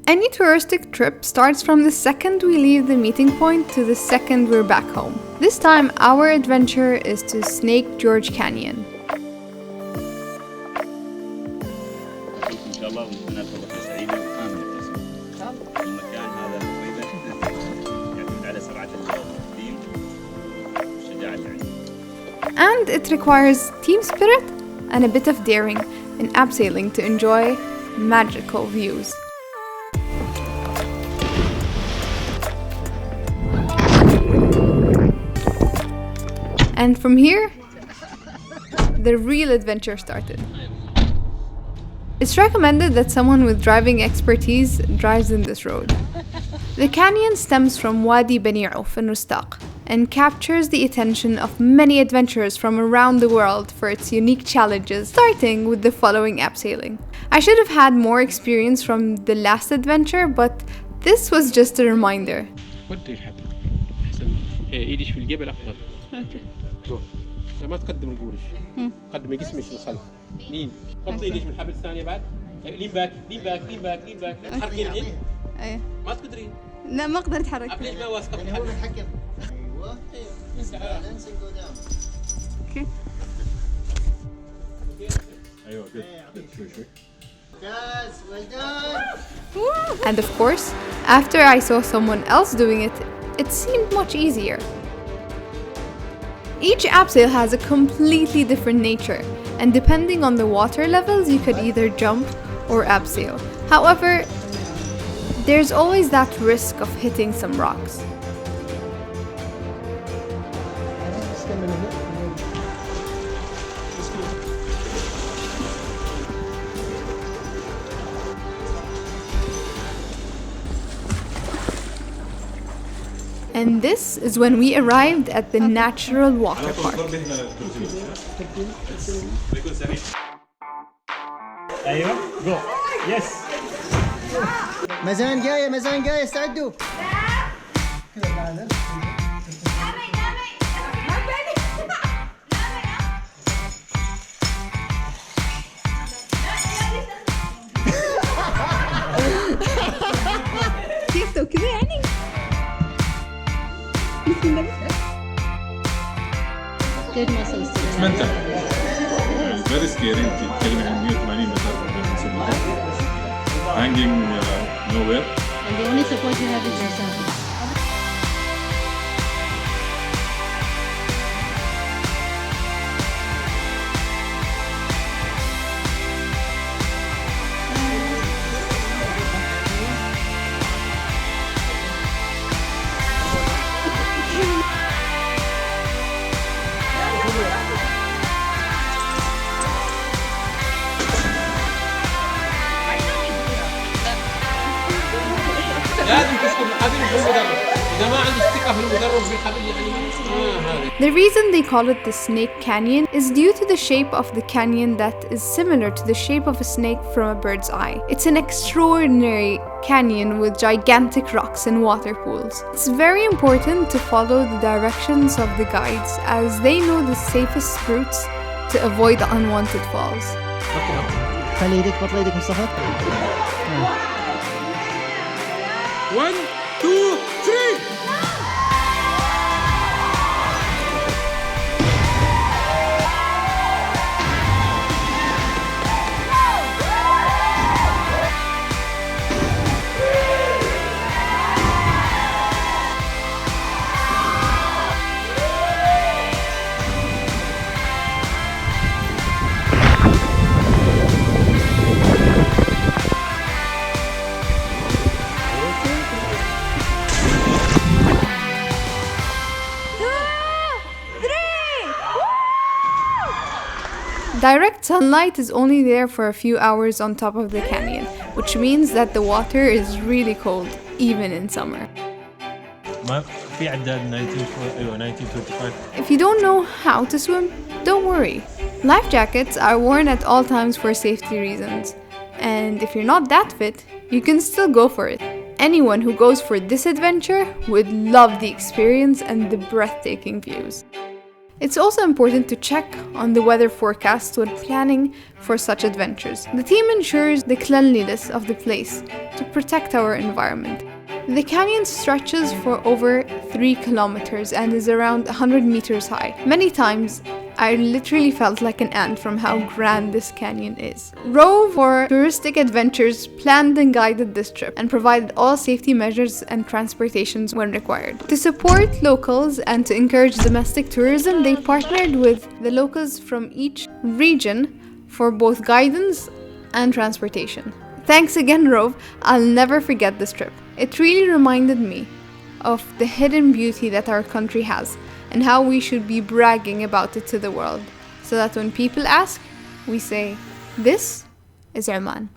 Any touristic trip starts from the second we leave the meeting point to the second we're back home. This time, our adventure is to Snake Gorge Canyon. And it requires team spirit and a bit of daring in abseiling to enjoy magical views. And from here, the real adventure started. It's recommended that someone with driving expertise drives in this road. The canyon stems from Wadi Bani Auf in Rustaq and captures the attention of many adventurers from around the world for its unique challenges, starting with the following abseiling. I should have had more experience from the last adventure, but this was just a reminder. What do you have? ايديش في الجبل اكتر. ما تقدم الجورش. قدم جسمك للخلف. لين. حط ايديش من الحبل الثانية بعد. لين باك لين باك لين باك لين باك. تحركين اليد. ايه. ما تقدرين. لا ما اقدر اتحرك. ليش ما واثقة في الحبل؟ هو الحكم. اوكي. ايوه كده. شوي شوي. And of course, after I saw someone else doing it, it seemed much easier. Each abseil has a completely different nature, and depending on the water levels, you could either jump or abseil. However, there's always that risk of hitting some rocks. And this is when we arrived at the natural water park. Go. Yes. مزان جاية استعدوا. كيف كذا يعني؟ Good muscles today. It's mental. It's very scary. تتكلم عن 180 متر hanging nowhere. And the only support you have is yourself. The reason they call it the Snake Canyon is due to the shape of the canyon that is similar to the shape of a snake from a bird's eye. It's an extraordinary canyon with gigantic rocks and water pools. It's very important to follow the directions of the guides as they know the safest routes to avoid unwanted falls. خلي ايدك بطل ايدك مصطفى. 1 2 3. Direct sunlight is only there for a few hours on top of the canyon, which means that the water is really cold, even in summer. ما في عداد 1925. If you don't know how to swim, don't worry. Life jackets are worn at all times for safety reasons. And if you're not that fit, you can still go for it. Anyone who goes for this adventure would love the experience and the breathtaking views. It's also important to check on the weather forecast when planning for such adventures. The team ensures the cleanliness of the place to protect our environment. The canyon stretches for over 3 kilometers and is around 100 meters high. Many times, I literally felt like an ant from how grand this canyon is. Rove, for touristic adventures, planned and guided this trip and provided all safety measures and transportations when required. To support locals and to encourage domestic tourism, they partnered with the locals from each region for both guidance and transportation. Thanks again, Rove. I'll never forget this trip. It really reminded me of the hidden beauty that our country has and how we should be bragging about it to the world, so that when people ask, we say, "This is Oman."